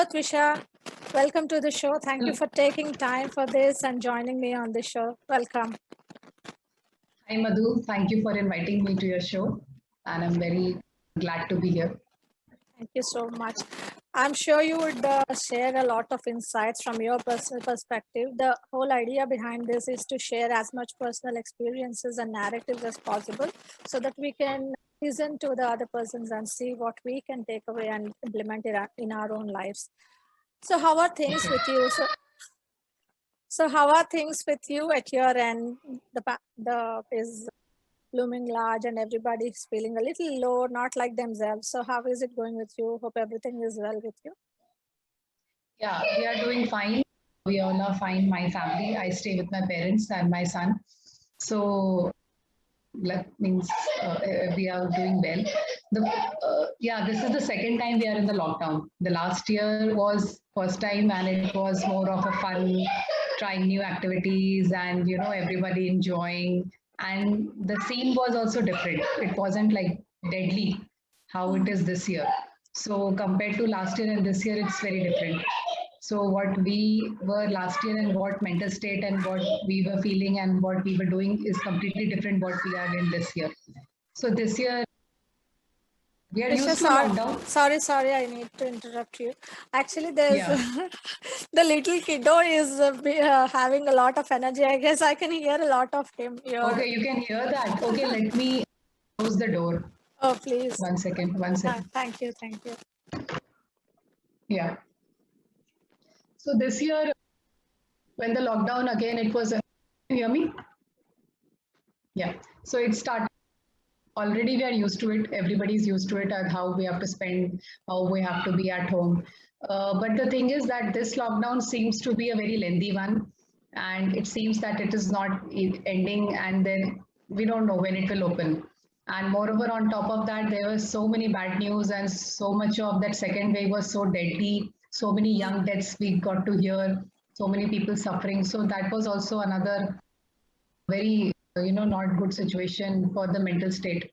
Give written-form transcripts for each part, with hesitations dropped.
Hello, Twissha. Welcome to the show. Thank you for taking time for this and joining me on the show. Welcome. Hi, Madhu. Thank you for inviting me to your show. And I'm very glad to be here. Thank you so much. I'm sure you would share a lot of insights from your personal perspective. The whole idea behind this is to share as much personal experiences and narratives as possible so that we can listen to the other persons and see what we can take away and implement it in our own lives. So, how are things with you? So how are things with you at your end? The is looming large and everybody is feeling a little low, not like themselves. So how is it going with you? Hope everything is well with you. Yeah, we are doing fine. We all are fine. My family, I stay with my parents and my son. So that means we are doing well. Yeah, this is the second time we are in the lockdown. The last year was first time and it was more of a fun, trying new activities and everybody enjoying. And the scene was also different. It wasn't like deadly how it is this year. So compared to last year and this year, it's very different. So what we were last year and what mental state and what we were feeling and what we were doing is completely different what we are in this year. So this year we are used to lockdown. Sorry, I need to interrupt you. Actually, there's Yeah. the little kiddo is having a lot of energy. I guess I can hear a lot of him here. Okay, you can hear that. Okay, let me close the door. Oh, please. One second. Thank you. Yeah. So this year, when the lockdown again, it was. Can you hear me? Yeah. So it started. Already we are used to it. Everybody's used to it and how we have to spend, how we have to be at home. But the thing is that this lockdown seems to be a very lengthy one, and it seems that it is not ending, and then we don't know when it will open. And moreover, on top of that, there was so many bad news, and so much of that second wave was so deadly. So many young deaths we got to hear. So many people suffering. So that was also another very not good situation for the mental state,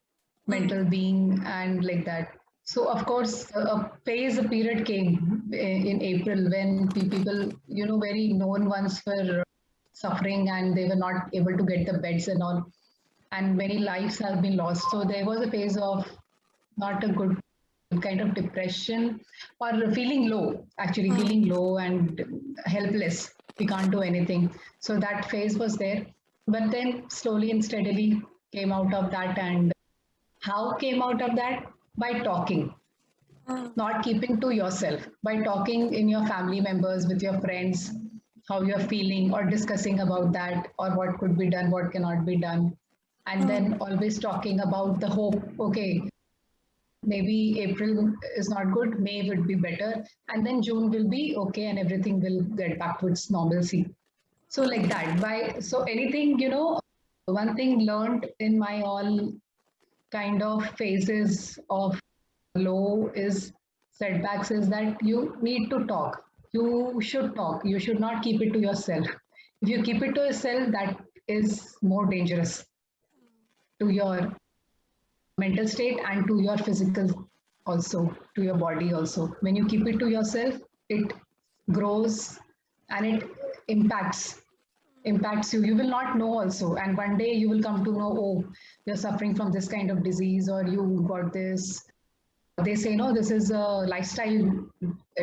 mental being, and like that. So of course a period came in April when people very known ones were suffering and they were not able to get the beds and all, and many lives have been lost. So there was a phase of not a good kind of depression or feeling low, actually feeling low and helpless. We can't do anything. So that phase was there. But then slowly and steadily came out of that. And how came out of that? By talking, not keeping to yourself, by talking in your family members, with your friends, how you're feeling, or discussing about that, or what could be done, what cannot be done. And then always talking about the hope. Okay, maybe April is not good, May would be better, and then June will be okay, and everything will get back to its normalcy. So like that. By so anything, one thing learned in my all kind of phases of low is setbacks is that you need to talk. You should talk. You should not keep it to yourself. If you keep it to yourself, that is more dangerous to your mental state and to your physical also, to your body also. When you keep it to yourself, it grows and it impacts you. You will not know also, and one day you will come to know, oh, you're suffering from this kind of disease, or you got this. They say no, this is a lifestyle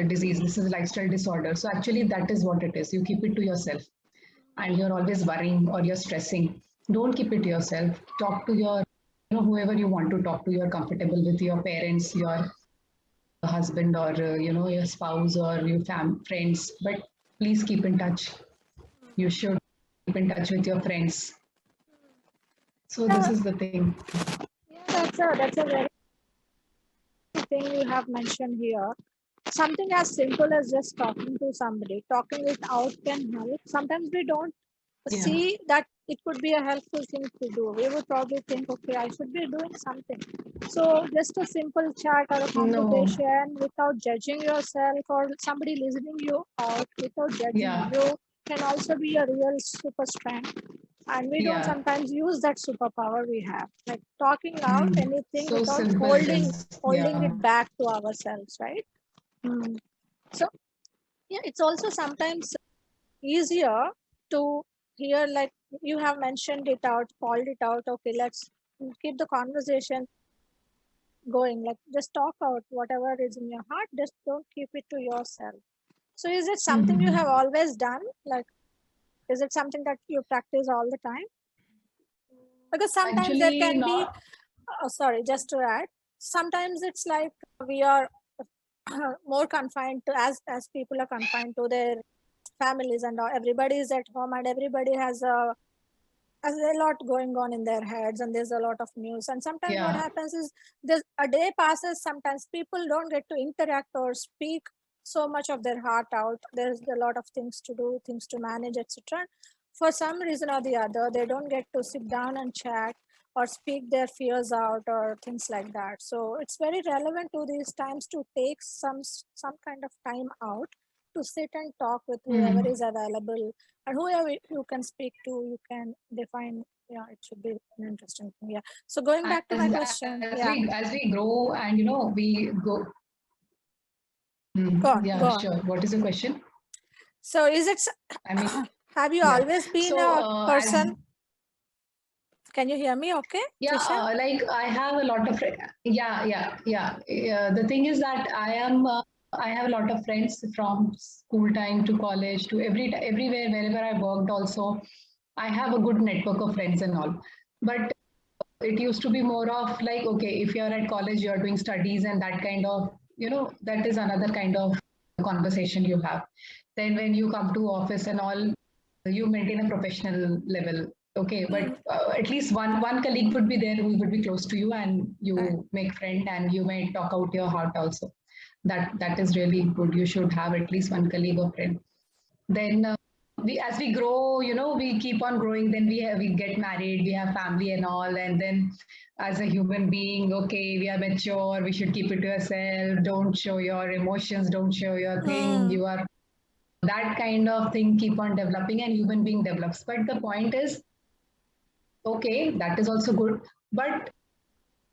disease, this is a lifestyle disorder. So actually that is what it is. You keep it to yourself and you're always worrying or you're stressing. Don't keep it to yourself. Talk to your whoever you want to talk to. You're comfortable with, your parents, your husband, or your spouse, or your friends, but please keep in touch. You should keep in touch with your friends. So this is the thing. Yeah, that's a very thing you have mentioned here. Something as simple as just talking to somebody, talking it out can help. Sometimes we don't see that it could be a helpful thing to do. We would probably think, okay, I should be doing something. So just a simple chat or a conversation without judging yourself, or somebody listening you out without judging you, can also be a real super strength. And we don't sometimes use that superpower we have, like talking out anything so without holding it back to ourselves, right? So yeah, it's also sometimes easier to hear, like you have mentioned it out, called it out. Okay, let's keep the conversation going. Like just talk out whatever is in your heart. Just don't keep it to yourself. So is it something you have Mhm. always done? Like, is it something that you practice all the time? Because sometimes there Actually, can be, not. sorry, just to add, sometimes it's like we are more confined to, as people are confined to their families, and everybody is at home and everybody has a lot going on in their heads, and there's a lot of news, and sometimes what Yeah. happens is there's a day passes, sometimes people don't get to interact or speak so much of their heart out. There's a lot of things to do, things to manage, etc. For some reason or the other, they don't get to sit down and chat or speak their fears out or things like that. So it's very relevant to these times to take some kind of time out to sit and talk with whoever Mhm. is available, and whoever you can speak to, you can define. Yeah, it should be an interesting thing. Yeah. So going back to my question. Yeah. As we grow and we go. Go on. Go Yeah, on. sure. What is the question? So is it? I mean, Have you yeah. always been So a as person? Can you hear me? Okay, yeah, Trisha. like I have a lot of yeah. The thing is that I have a lot of friends from school time to college to everywhere wherever I worked. Also, I have a good network of friends and all. But it used to be more of like, okay, if you're at college, you're doing studies and that kind of, that is another kind of conversation you have. Then when you come to office and all, you maintain a professional level. Okay, but Mm, at least one colleague would be there who would be close to you, and right. you make friend and you may talk out your heart also. That is really good. You should have at least one colleague or friend. Then we as we grow, we keep on growing. Then we get married, we have family and all, and then as a human being, okay, we are mature, we should keep it to yourself, don't show your emotions, don't show your thing, Mm, you are that kind of thing keep on developing and human being develops. But the point is, okay, that is also good, but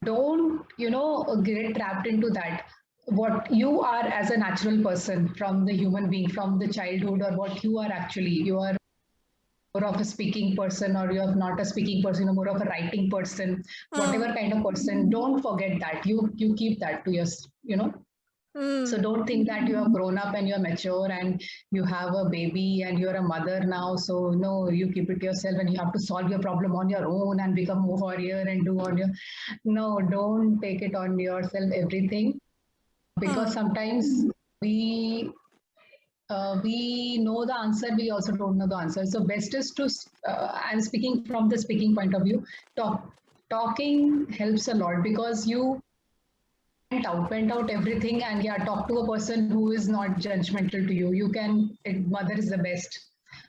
don't get trapped into that. What you are as a natural person, from the human being, from the childhood, or what you are actually, you are more of a speaking person, or you're not a speaking person, or more of a writing person, mm, whatever kind of person, don't forget that. You keep that to your, you know so mm, don't think that you have grown up and you're mature and you have a baby and you're a mother now. So no, you keep it to yourself and you have to solve your problem on your own and become a warrior and do on your. No, don't take it on yourself everything, because mm, sometimes we know the answer, we also don't know the answer. So best is to, I'm speaking from the speaking point of view, talking helps a lot, because you went out everything, and yeah, talk to a person who is not judgmental to you. You can, mother is the best,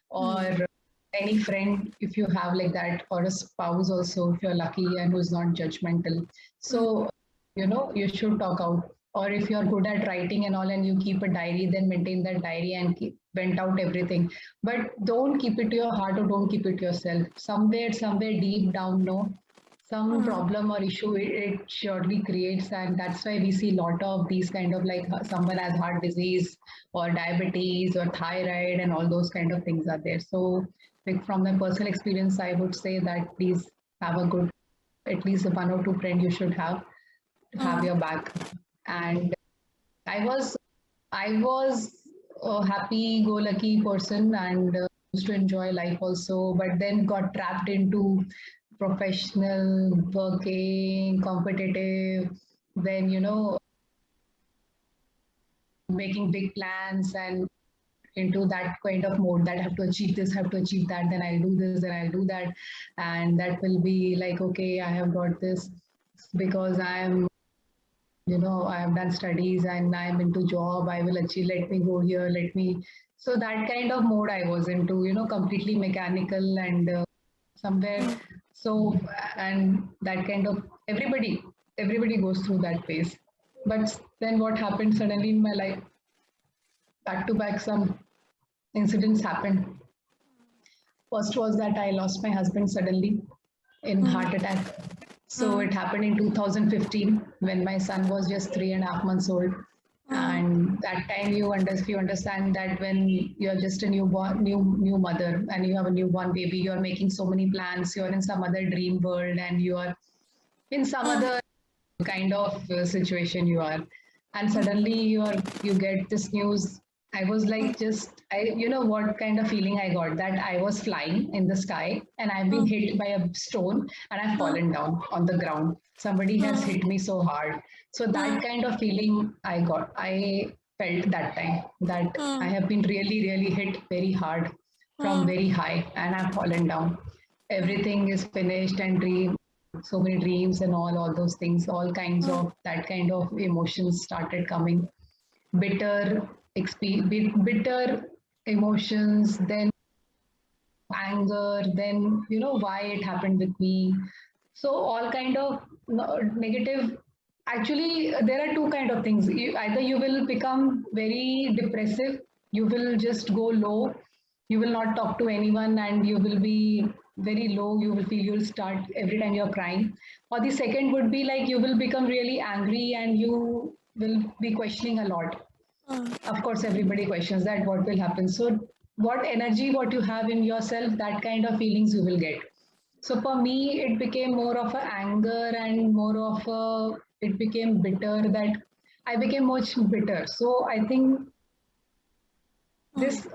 or mm, any friend if you have like that, or a spouse also if you're lucky and who's not judgmental. mm, So you should talk out. Or if you're good at writing and all and you keep a diary, then maintain that diary and vent out everything. But don't keep it to your heart, or don't keep it to yourself. Somewhere deep down, no, some mm, problem or issue it surely creates. And that's why we see a lot of these kind of, like, someone has heart disease or diabetes or thyroid and all those kind of things are there. So like, from my personal experience, I would say that please have a good, at least one or two friend you should have mm, your back. And I was I was a happy-go-lucky person, and used to enjoy life also, but then got trapped into professional, working, competitive, then making big plans and into that kind of mode, that I have to achieve this, have to achieve that, then I'll do this, then I'll do that, and that will be like, okay, I have got this because I have done studies and I'm into job, I will achieve, let me go here, let me. So that kind of mode I was into, completely mechanical and somewhere. mm. So, and that kind of, everybody goes through that phase. But then what happened suddenly in my life, back to back, some incidents happened. First was that I lost my husband suddenly in Mm, heart attack. So mm, it happened in 2015 when my son was just 3.5 months old. And that time you understand that when you're just a new mother and you have a newborn baby, you're making so many plans, you're in some other dream world, and you are in some other kind of situation you are, and suddenly you get this news. I was like, just I you know what kind of feeling I got, that I was flying in the sky and I've been hit by a stone and I've fallen down on the ground. Somebody has hit me so hard. So that kind of feeling I felt that time, that I have been really hit very hard from very high and I've fallen down. Everything is finished and dream, so many dreams and all those things, all kinds of that kind of emotions started coming. Bitter emotions, then anger, then why it happened with me. So all kind of negative. Actually, there are two kind of things. Either you will become very depressive, you will just go low, you will not talk to anyone, and you will be very low. You will feel you'll start every time you're crying. Or the second would be like you will become really angry and you will be questioning a lot. Of course, everybody questions that what will happen. So what energy, what you have in yourself, that kind of feelings you will get. So for me, it became more of a anger and more of a, it became bitter, that I became much bitter. So I think this,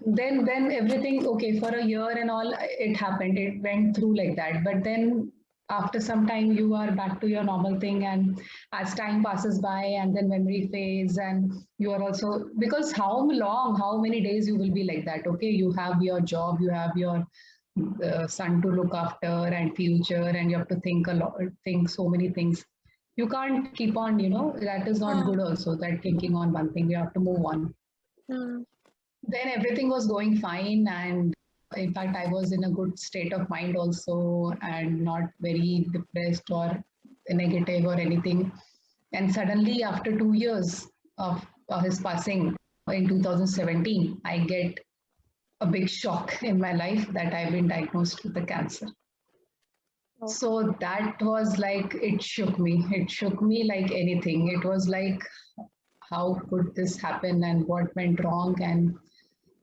then everything, okay, for a year and all, it happened. It went through like that. But then after some time, you are back to your normal thing. And as time passes by and then memory fades, and you are also, because how long, how many days you will be like that? Okay, you have your job, you have your son to look after and future, and you have to think a lot, think so many things. You can't keep on, that is not good also, that thinking on one thing. You have to move on. Then everything was going fine, and in fact I was in a good state of mind also, and not very depressed or negative or anything. And suddenly after 2 years of his passing in 2017, I get a big shock in my life that I've been diagnosed with the cancer. So that was like, it shook me like anything. It was like, how could this happen and what went wrong? And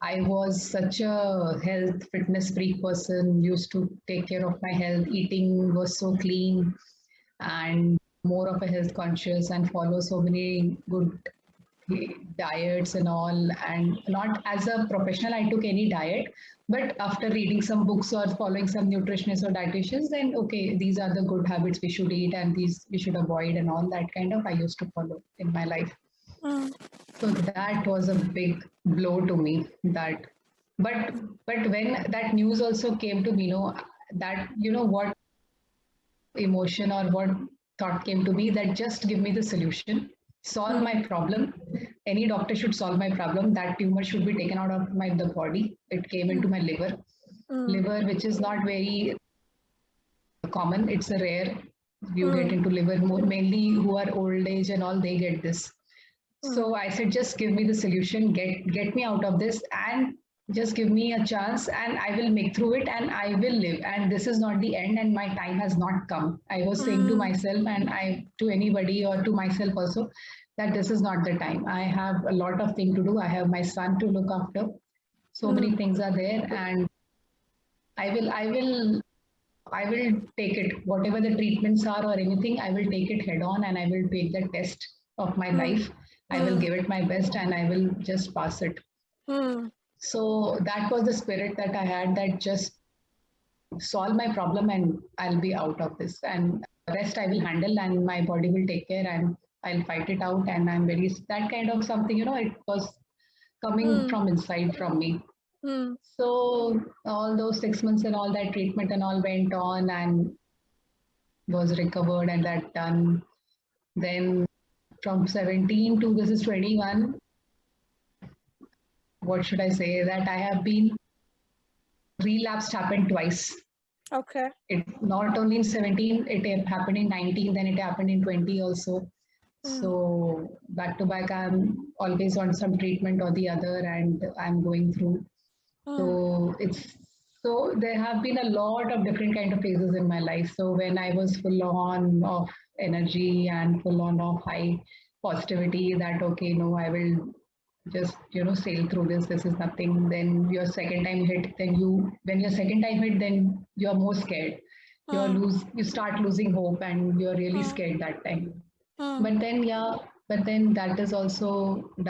I was such a health fitness freak person, used to take care of my health, eating was so clean and more of a health conscious, and follow so many good diets and all. And not as a professional, I took any diet, but after reading some books or following some nutritionists or dietitians, then okay, these are the good habits we should eat and these we should avoid, and all that kind of I used to follow in my life. So that was a big blow to me. That, but when that news also came to me, that what emotion or what thought came to me, that just give me the solution, solve my problem. Any doctor should solve my problem. That tumor should be taken out of my the body. It came into my liver, which is not very common. It's a rare. You get into liver more, mainly who are old age and all, they get this. So I said, just give me the solution, get me out of this, and just give me a chance, and I will make through it, and I will live. And this is not the end, and my time has not come. I was saying to myself, and I to anybody or to myself also, that this is not the time. I have a lot of things to do. I have my son to look after. So many things are there, and I will take it. Whatever the treatments are or anything, I will take it head on, and I will take the test of my life. I will give it my best, and I will just pass it. So that was the spirit that I had, that just solve my problem and I'll be out of this. And the rest I will handle, and my body will take care, and I'll fight it out. And I'm very, that kind of something, it was coming from inside from me. So all those 6 months and all that treatment and all went on, and was recovered and that done. Then from 17 to this is 21, what should I say, that I have been relapsed, happened twice. Okay. It not only in 17, it happened in 19, then it happened in 20 also. So back to back, I'm always on some treatment or the other, and I'm going through. So it's, so there have been a lot of different kind of phases in my life. So when I was full on of energy and full on of high positivity that, okay, no, I will just, sail through this. This is nothing. Then your second time hit, when your second time hit, then you're more scared. mm, You start losing hope and you're really mm, scared that time. mm, But then, yeah, but then that is also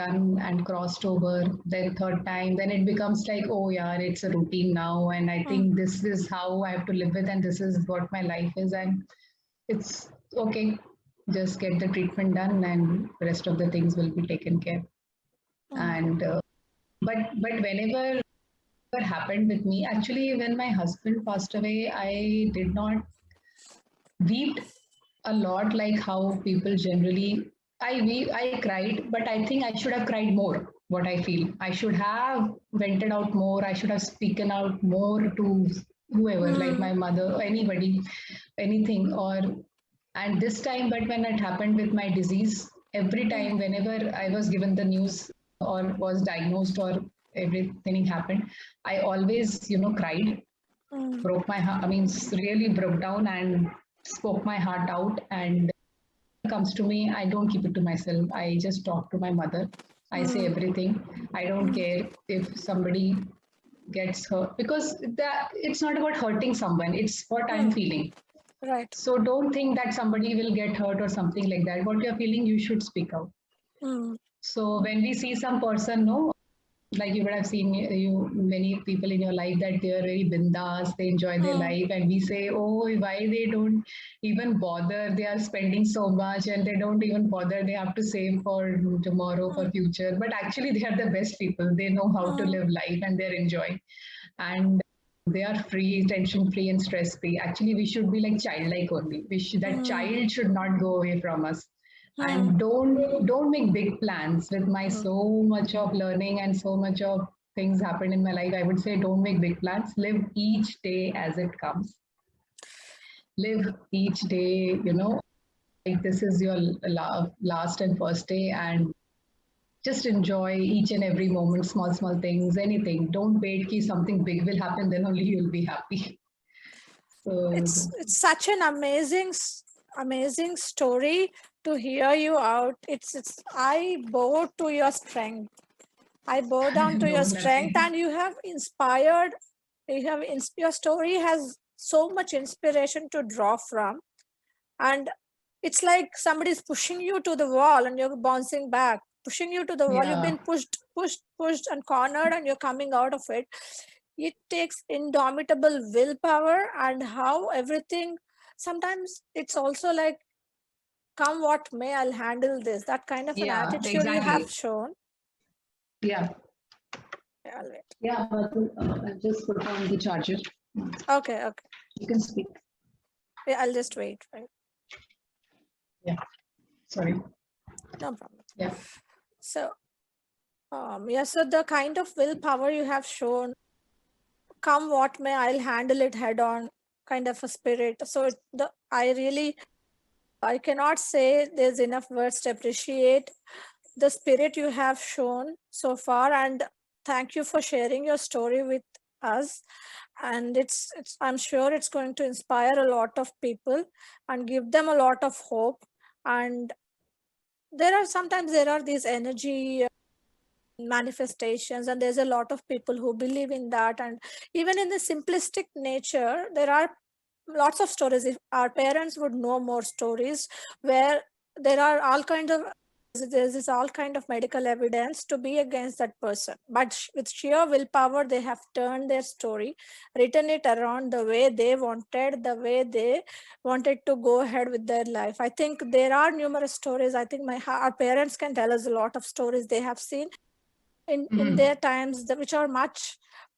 done and crossed over. Then third time, then it becomes like, oh yeah, it's a routine now. And I mm, think this is how I have to live with, and this is what my life is. And it's okay. Just get the treatment done, and the rest of the things will be taken care. mm, And but whenever it happened with me, actually, when my husband passed away, I did not weep a lot like how people generally. I cried, but I think I should have cried more. What I feel, I should have vented out more. I should have spoken out more to whoever, like mm, my mother, or anybody, anything. Or and this time, but when it happened with my disease, every mm, time, whenever I was given the news or was diagnosed or everything happened, I always, cried, mm, broke my heart. I mean, really broke down and spoke my heart out. And comes to me, I don't keep it to myself. I just talk to my mother. I say mm, everything. I don't mm, care if somebody gets hurt, because that it's not about hurting someone. It's what I'm mm. feeling. Right. So don't think that somebody will get hurt or something like that. What you're feeling, you should speak out. Mm, So when we see some person, no, like you would have seen you many people in your life that they are very bindas, they enjoy their mm, life, and we say, oh, why they don't even bother? They are spending so much and they don't even bother. They have to save for tomorrow, mm, for future. But actually, they are the best people. They know how to mm, live life and they're enjoying. And they are free, tension free, and stress free. Actually, we should be like childlike only. That mm, child should not go away from us. mm, And don't make big plans. With my mm. so much of learning and so much of things happen in my life, I would say don't make big plans. Live each day as it comes. Live each day, like this is your last and first day, and just enjoy each and every moment, small things, anything. Don't wait कि something big will happen, then only you'll be happy. So It's such an amazing story to hear you out. It's I bow to your strength. I bow down to no, your strength, nothing. and you have inspired. Your story has so much inspiration to draw from, and it's like somebody's pushing you to the wall, and you're bouncing back, pushing you to the wall. You've Yeah, been pushed, and cornered, and you're coming out of it. It takes indomitable willpower, and how everything. Sometimes it's also like, come what may, I'll handle this. That kind of an yeah, attitude you have exactly. shown. Yeah, Yeah, I'll wait. yeah. But I'll just put on the charger. Okay, okay. You can speak. Yeah, I'll just wait. Right. Yeah, sorry. No problem. Yeah. So, yeah. So the kind of willpower you have shown, come what may, I'll handle it head on. Kind of a spirit. So I cannot say there's enough words to appreciate the spirit you have shown so far, and thank you for sharing your story with us. And it's I'm sure it's going to inspire a lot of people and give them a lot of hope. And there are these energy manifestations, and there's a lot of people who believe in that. And even in the simplistic nature, there are lots of stories. If our parents would know more stories, where there are all kind of there's this all kind of medical evidence to be against that person, but with sheer willpower they have turned their story, written it around the way they wanted, the way they wanted to go ahead with their life. I think there are numerous stories. I think our parents can tell us a lot of stories they have seen in Mhm. their times, which are much,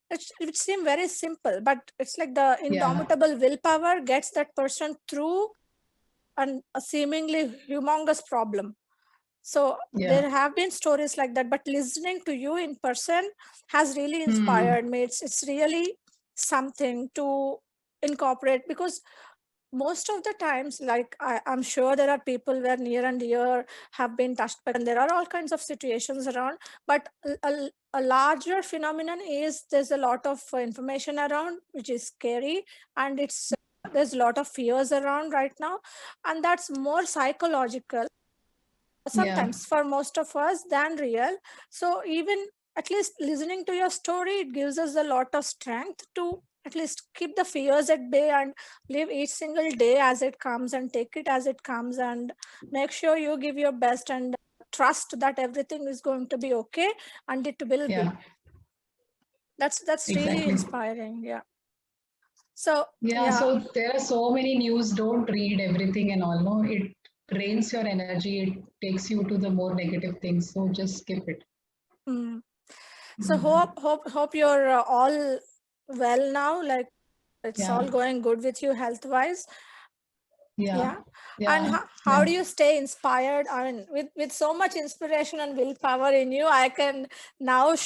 which seem very simple, but it's like the Yeah. indomitable willpower gets that person through a seemingly humongous problem. So Yeah. there have been stories like that, but listening to you in person has really Hmm. inspired me. It's really something to incorporate, because most of the times, like I'm sure there are people where near and dear have been touched, and there are all kinds of situations around. But a larger phenomenon is there's a lot of information around, which is scary, and there's a lot of fears around right now, and that's more psychological. sometimes for most of us than real. So even at least listening to your story, it gives us a lot of strength to at least keep the fears at bay and live each single day as it comes and take it as it comes and make sure you give your best and trust that everything is going to be okay, and it will be. That's really Exactly. inspiring. Yeah. So So there are so many news. Don't read everything and all. No, it drains your energy. It takes you to the more negative things. So just skip it. So hope you're all well now. Like it's all Yeah. going good with you health wise. Yeah. And Yeah. how do you stay inspired? I mean, with so much inspiration and willpower in you, I can now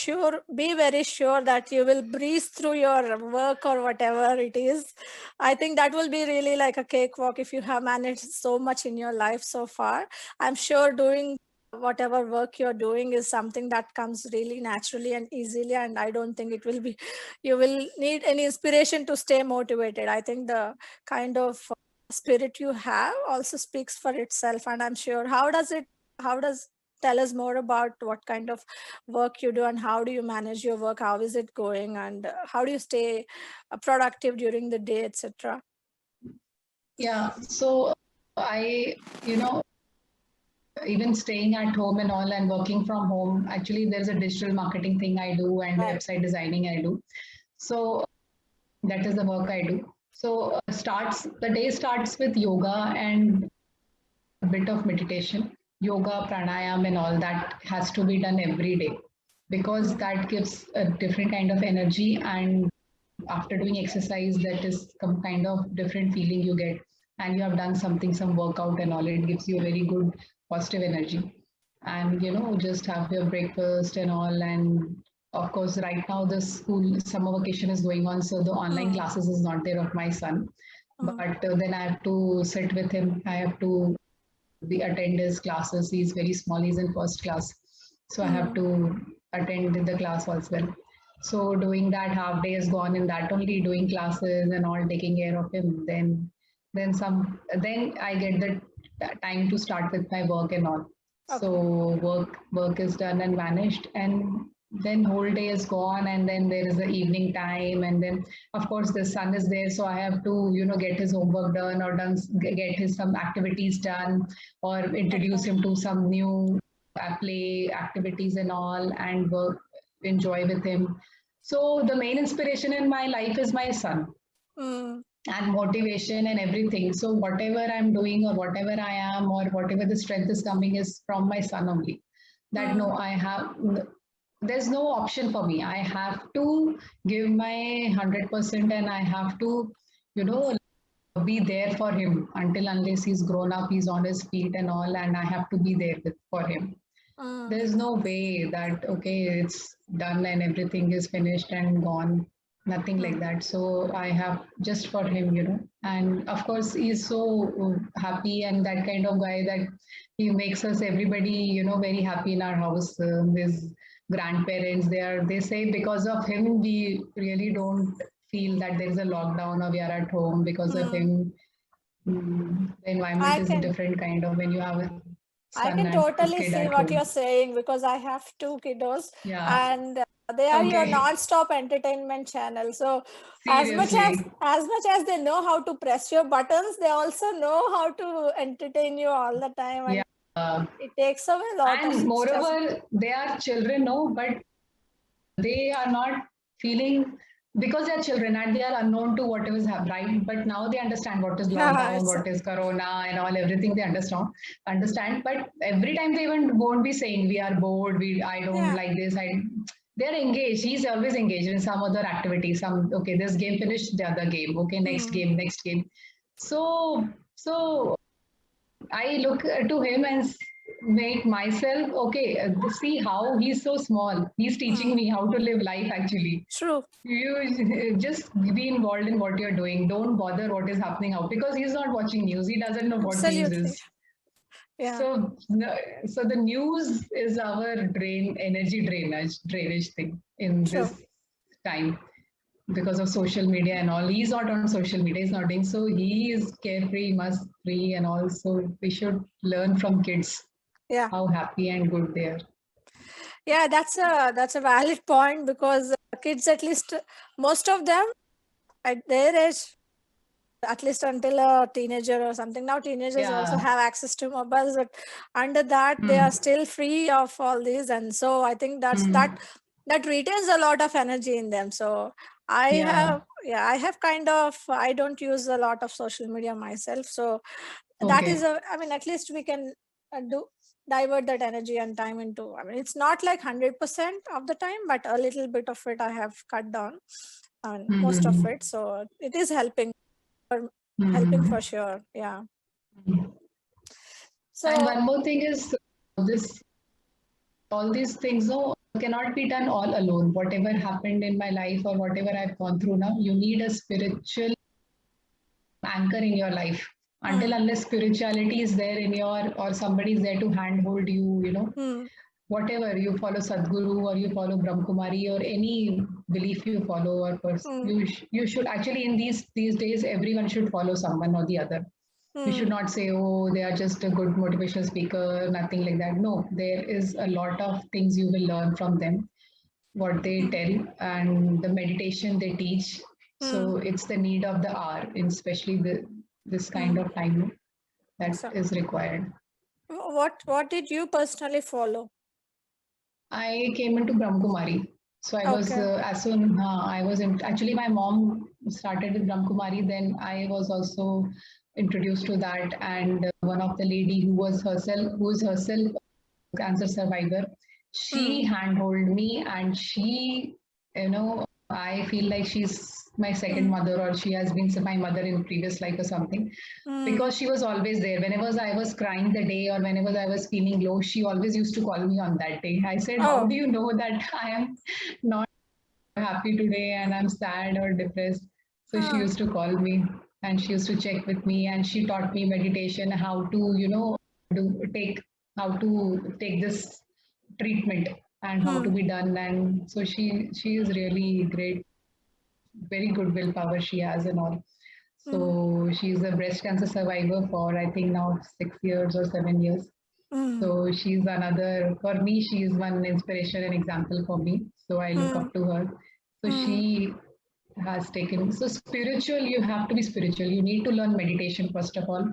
be very sure that you will breeze through your work or whatever it is. I think that will be really like a cakewalk if you have managed so much in your life so far. I'm sure doing whatever work you're doing is something that comes really naturally and easily, and I don't think it will be you will need any inspiration to stay motivated. I think the kind of spirit you have also speaks for itself, and I'm sure how does tell us more about what kind of work you do and how do you manage your work, how is it going, and how do you stay productive during the day, etc. Yeah. So I, even staying at home and all and working from home, actually, there's a digital marketing thing I do and Right. website designing I do. So that is the work I do. So the day starts with yoga and a bit of meditation, yoga, pranayam, and all that has to be done every day because that gives a different kind of energy. And after doing exercise, that is some kind of different feeling you get. And you have done something, some workout and all, it gives you a very good positive energy. And just have your breakfast and all. And of course, right now the school summer vacation is going on, so the online classes is not there of my son. But then I have to sit with him. I have to attend his classes. He's very small. He's in first class, so I have to attend the class as well. So doing that, half day is gone in that only, doing classes and all, taking care of him. Then I get the time to start with my work and all. Okay. So work is done and vanished, and then whole day is gone, and then there is the evening time, and then of course the son is there, so I have to get his homework done or get his some activities done or introduce him to some new play activities and all, and work, enjoy with him. So the main inspiration in my life is my son and motivation and everything. So whatever I'm doing or whatever I am or whatever the strength is coming is from my son only. That no, there's no option for me. I have to give my 100% and I have to, you know, be there for him until unless he's grown up, he's on his feet and all, and I have to be there for him. There's no way that okay, it's done and everything is finished and gone. Nothing like that. So I have just for him, and of course he's so happy and that kind of guy that he makes us everybody, very happy in our house. His grandparents, they say because of him we really don't feel that there is a lockdown or we are at home because of him. The environment I is a can different kind of when you have a I son can and a totally kid see at what home. you're saying because I have two kiddos, Yeah. and they are your Okay. non-stop entertainment channel. So Seriously. as much as they know how to press your buttons, they also know how to entertain you all the time, and Yeah. it takes away a lot of And stress. moreover, they are children, no, but they are not feeling because they are children and they are unknown to whatever is happening, right? But now they understand what is Yeah, lockdown, what is corona, and all everything they understand. But every time they even won't be saying we are bored, I don't yeah. like this. They're engaged. He's always engaged in some other activity. Okay, this game finished, the other game. Okay, next game. So I look to him and make myself okay. See how he's so small. He's teaching me how to live life. Actually, True. you just be involved in what you're doing. Don't bother what is happening out because he's not watching news. He doesn't know what news Absolutely. is. Yeah. So the news is our energy drainage thing in True. this time because of social media and all. He's not on social media. He's not doing so. He is carefree, must free, and also we should learn from kids. Yeah. how happy and good they are. Yeah, that's a valid point, because kids, at least most of them at their age, at least until a teenager or something. Now teenagers also Yeah. have access to mobiles, but under that they are still free of all these, and so I think that retains a lot of energy in them. So Yeah. I have kind of, I don't use a lot of social media myself, so that is Okay. I mean, at least we can do divert that energy and time into, I mean, it's not like 100% of the time, but a little bit of it I have cut down, and most of Mm-hmm. it, so it is helping Mm-hmm. for sure. Yeah. And So one more thing is this all these things no cannot be done all alone. Whatever happened in my life or whatever I've gone through now, you need a spiritual anchor in your life. Until hmm, unless spirituality is there in your or somebody is there to handhold you, hmm, whatever you follow Sadhguru or you follow Brahmkumari or any belief you follow or hmm, you should actually in these days everyone should follow someone or the other. You should hmm, not say, oh, they are just a good motivational speaker, nothing like that. No, there is a lot of things you will learn from them, what they hmm, tell, and the meditation they teach. hmm, So it's the need of the hour, in especially this kind hmm. of time that So is required. what did you personally follow? I came into Brahmkumari. So I was Okay. as soon I was actually my mom started with Brahmkumari. Then I was also introduced to that, and one of the lady who is herself cancer survivor, she Hmm, handhold me, and she, I feel like she's my second hmm, mother, or she has been my mother in previous life or something, hmm. because she was always there. Whenever I was crying the day or whenever I was feeling low, she always used to call me on that day. I said, how Oh. do you know that I am not happy today and I'm sad or depressed? So she Huh. used to call me and she used to check with me, and she taught me meditation, how to, do take how to take this treatment and how to Hmm, be done. And so she is really great, very good willpower she has and all. hmm, So she's a breast cancer survivor for I think now 6 years or 7 years. hmm, So she's another, for me, she is one inspiration and example for me. So I look hmm, up to her. So hmm, she has taken, so spiritual, you have to be spiritual. You need to learn meditation, first of all.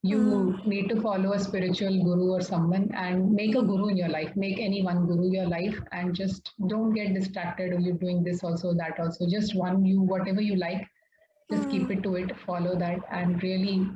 hmm, You need to follow a spiritual guru or someone and make a hmm, guru in your life. Make any one guru your life and just don't get distracted. Or you're doing this also, that also. Just one, you, whatever you like, just keep hmm, it to it, follow that, and really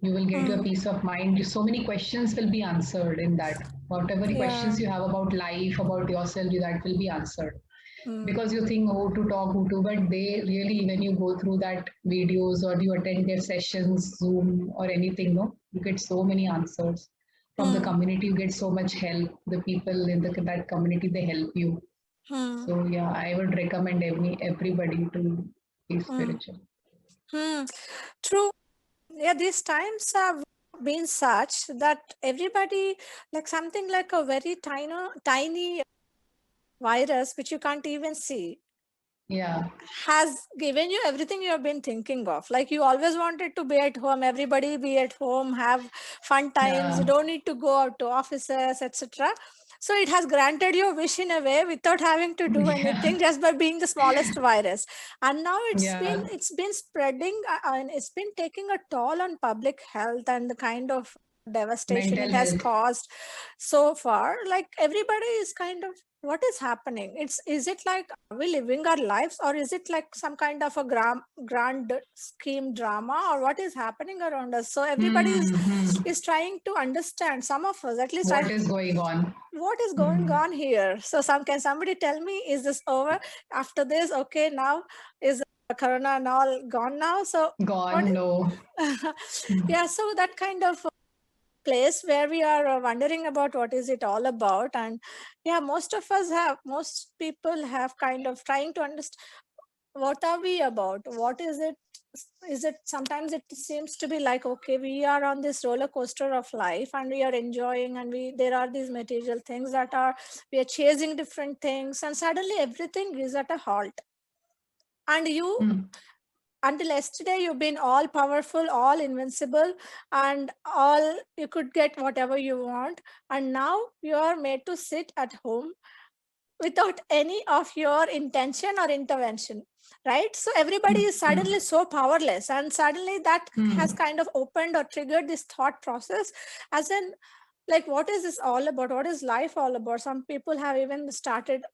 you will get your hmm. peace of mind. So many questions will be answered in that. Whatever Yeah. questions you have about life, about yourself, that will be answered. Hmm, Because you think who to talk, who to, but they really, when you go through that videos or you attend their sessions, Zoom or anything, no, you get so many answers from the hmm, community. You get so much help. The people in that community, they help you. hmm, So yeah, I would recommend everybody to be hmm, spiritual. hmm. True. Yeah, these times have been such that everybody, like something like a very tiny virus which you can't even see, Yeah, has given you everything you have been thinking of. Like, you always wanted to be at home, everybody be at home, have fun times, you yeah, don't need to go out to offices, etc. So it has granted your wish in a way without having to do anything, yeah, just by being the smallest virus. And now yeah. it's been spreading, and it's been taking a toll on public health, and the kind of devastation it Mental has health. caused so far. Like, everybody is kind of, what is happening? Is it like, are we living our lives, or is it like some kind of a grand scheme drama, or what is happening around us? So everybody Hmm. is trying to understand. Some of us, at least I, What is going on? what is going Hmm. on here? So can somebody tell me, is this over after this? Okay, now is corona and all gone now? So what? Gone, no. Hmm. Yeah, so that kind of place where we are wondering about what is it all about. And yeah, most people have kind of trying to understand, what are we about, what is it? Is it, sometimes it seems to be like, okay, we are on this roller coaster of life and we are enjoying, and we there are these material things that are, we are chasing different things, and suddenly everything is at a halt. And you, Hmm. until yesterday you've been all powerful, all invincible, and all you could get whatever you want, and now you are made to sit at home without any of your intention or intervention, right? So everybody is suddenly so powerless, and suddenly that has kind of opened or triggered this thought process, as in, like, what is this all about? What is life all about? Some people have even started,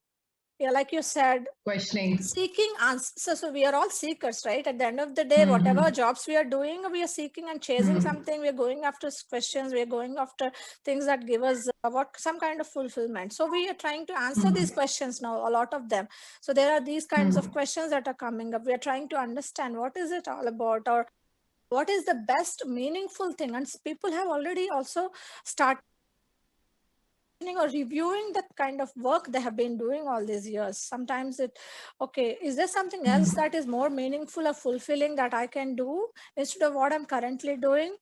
yeah, like you said, questioning. seeking answers. So we are all seekers, right? At the end of the day, whatever jobs we are doing, we are seeking and chasing something. We are going after questions. We are going after things that give us what some kind of fulfillment. So we are trying to answer these questions now, a lot of them. So there are these kinds of questions that are coming up. We are trying to understand what is it all about, or what is the best meaningful thing. And people have already also started or reviewing that kind of work they have been doing all these years. Sometimes okay, is there something else that is more meaningful or fulfilling that I can do instead of what I'm currently doing?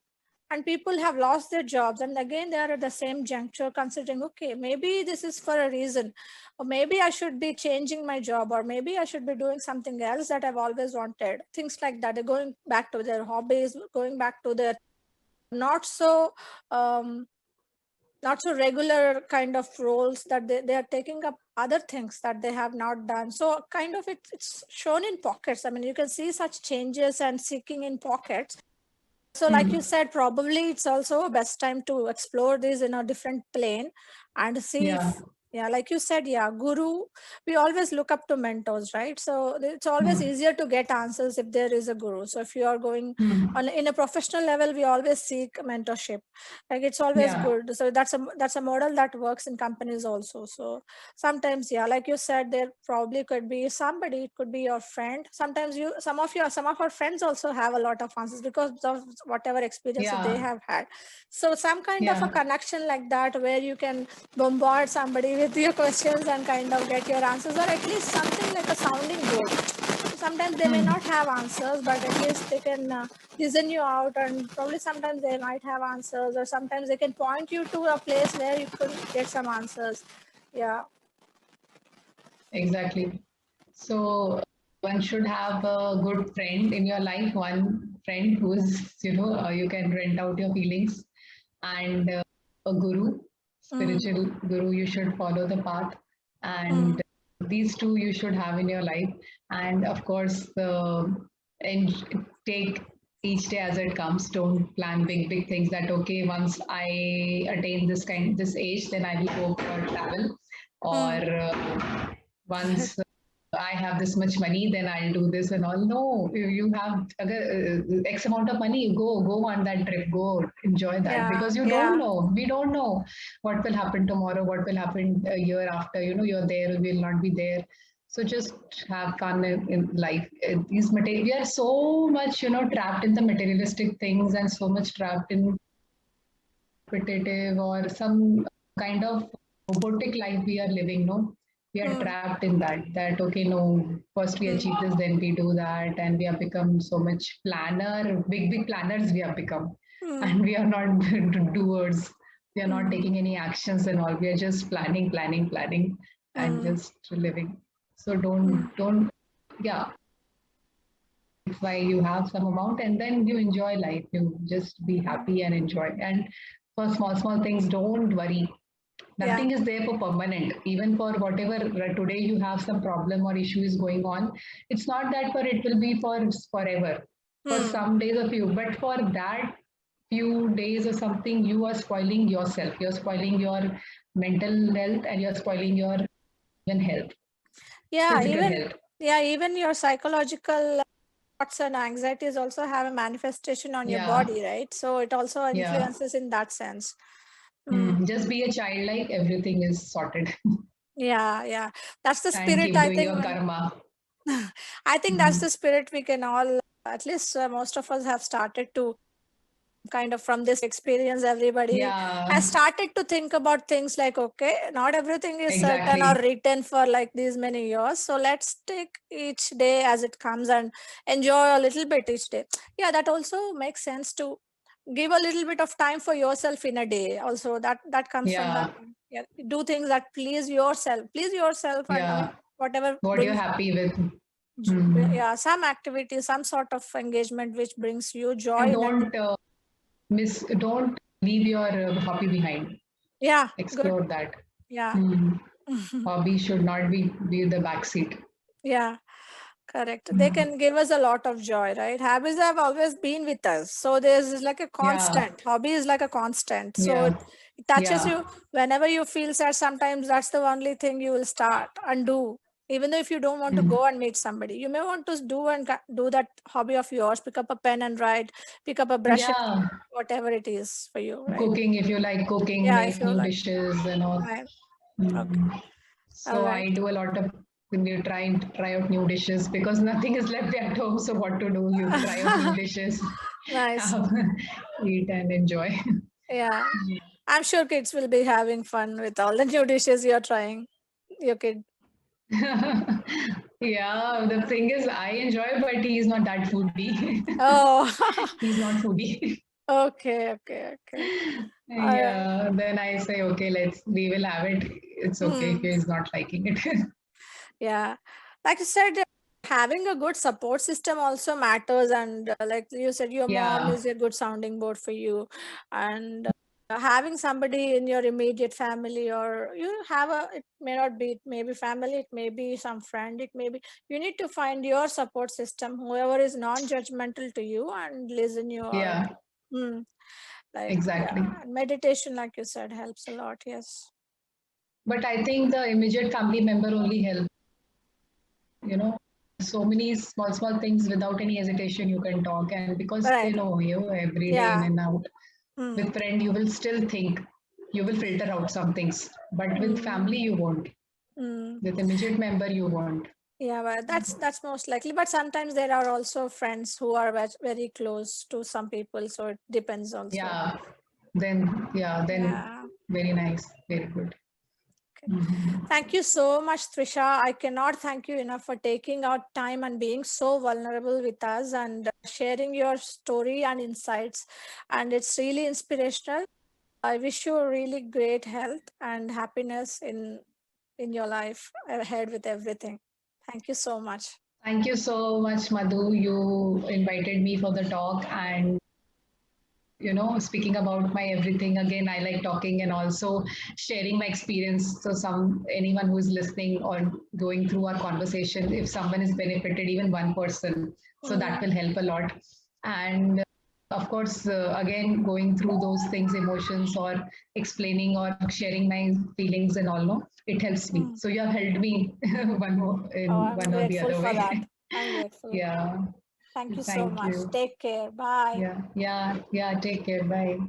And people have lost their jobs, and again they are at the same juncture considering, okay, maybe this is for a reason, or maybe I should be changing my job, or maybe I should be doing something else that I've always wanted. Things like that. They're going back to their hobbies, going back to their not so um, not so regular kind of roles, that they are taking up other things that they have not done. So kind of it's shown in pockets. I mean, you can see such changes and seeking in pockets. So like you said, probably it's also a best time to explore this in a different plane and see Yeah. if, yeah, like you said, yeah, guru, we always look up to mentors, right? So it's always easier to get answers if there is a guru. So if you are going on in a professional level, we always seek mentorship. Like it's always Yeah. good. So that's a model that works in companies also. So sometimes, yeah, like you said, there probably could be somebody, it could be your friend. Sometimes some of our friends also have a lot of answers because of whatever experiences they Yeah. have had. So some kind of a Yeah. connection like that, where you can bombard somebody with your questions and kind of get your answers, or at least something like a sounding board. Sometimes they may not have answers, but at least they can listen you out, and probably sometimes they might have answers, or sometimes they can point you to a place where you could get some answers. Yeah. Exactly. So one should have a good friend in your life, one friend who's, you can rent out your feelings, and a guru, Mm, spiritual guru, you should follow the path. mm, And these two you should have in your life. And of course, and take each day as it comes. Don't plan big things that, okay, once I attain this age, then I will go for travel, or mm. once I have this much money, then I'll do this and all. No, you have X amount of money, go on that trip, go enjoy that, Yeah, because you don't yeah, know. We don't know what will happen tomorrow, what will happen a year after. You're there, will not be there. So just have fun in life. We are so much, trapped in the materialistic things, and so much trapped in repetitive or some kind of robotic life we are living. No, we are mm, trapped in that, okay, no, first we mm, achieve this, then we do that, and we have become so much planner, big planners we have become. mm, And we are not doers. We are not mm, taking any actions and all. We are just planning, and mm, just living. So mm. don't yeah, it's why you have some amount, and then you enjoy life. You just be happy and enjoy. And for small things, don't worry. Yeah. Nothing is there for permanent. Even for whatever today you have some problem or issue is going on, it's not that for it will be for forever. For Mm. some days or few, but for that few days or something, you are spoiling yourself. You're spoiling your mental health, and you're spoiling your even health, Yeah, physical even, health. yeah, even your psychological thoughts and anxieties also have a manifestation on your Yeah, body, right? So it also yeah. influences in that sense. Mm. Just be a childlike, everything is sorted. Yeah, yeah. That's the And spirit, keep I doing your think. karma. I think that's Mhm. the spirit we can all, at least most of us have started to kind of, from this experience, everybody has Yeah, started to think about things like, okay, not everything is certain or exactly. written for like these many years, so let's take each day as it comes and enjoy a little bit each day. Yeah, that also makes sense, to give a little bit of time for yourself in a day also. That comes from that. Yeah, Yeah, do things that please yourself, and I mean, yeah. whatever What you're brings. happy with. Yeah, some activity, some sort of engagement which brings you joy. And don't leave your hobby behind. Yeah, good. Explore that. Yeah. Hobby should not be the backseat. Yeah, correct. They can give us a lot of joy, right? Habits have always been with us. So there's like a Yeah, constant. Hobby is like a constant. So yeah, it touches yeah. you whenever you feel sad. Sometimes that's the only thing you will start and do. Even though if you don't want to go and meet somebody, you may want to do that hobby of yours, pick up a pen and write, pick up a brush, and Yeah, whatever it is for you, right? cooking, if you like cooking, Yeah, if make you new like. dishes and all. Right. Okay. Mm. All So right. I do a lot of when you try out new dishes because nothing is left at home. So what to do? You try out new dishes, Nice. have, eat and enjoy. Yeah. I'm sure kids will be having fun with all the new dishes you're trying. Your kid. Yeah, the thing is, I enjoy, but he is not that foodie. Oh, He's not foodie. okay, okay, okay. All right. Yeah, then I say, okay, we will have it. It's okay if Hmm. he's not liking it. Yeah. Like you said, having a good support system also matters. And like you said, your mom Yeah, is a good sounding board for you. And having somebody in your immediate family, or you have it may not be, it may be family, it may be some friend, it may be, you need to find your support system, whoever is non-judgmental to you and listen you out. yeah, Hmm. Like, exactly. yeah, and meditation, like you said, helps a lot. Yes. But I think the immediate family member only helps, you know, so many small things without any hesitation you can talk. And because they Right. know you every day in Yeah. and out, Hmm. with friend, you will still think, you will filter out some things. But with family, you won't. Mm. With immediate member, you won't. Yeah, but that's most likely. But sometimes there are also friends who are very close to some people, so it depends also. Yeah, then Yeah. very nice, very good. Okay. Thank you so much, Trisha. I cannot thank you enough for taking out time and being so vulnerable with us and sharing your story and insights. And it's really inspirational. I wish you really great health and happiness in your life ahead with everything. Thank you so much. Thank you so much, Madhu. You invited me for the talk and speaking about my everything. Again, I like talking and also sharing my experience. So anyone who is listening or going through our conversation, if someone is benefited, even one person, so that Mm, will help a lot. And of course, again, going through those things, emotions, or explaining or sharing my feelings and all, no, it helps me. mm. So you have helped me Oh, in I'm one or the grateful other for way. that. I'm grateful. Yeah. Thank you so Thank much. you. Take care. Bye. Yeah. Yeah. Yeah. Take care. Bye.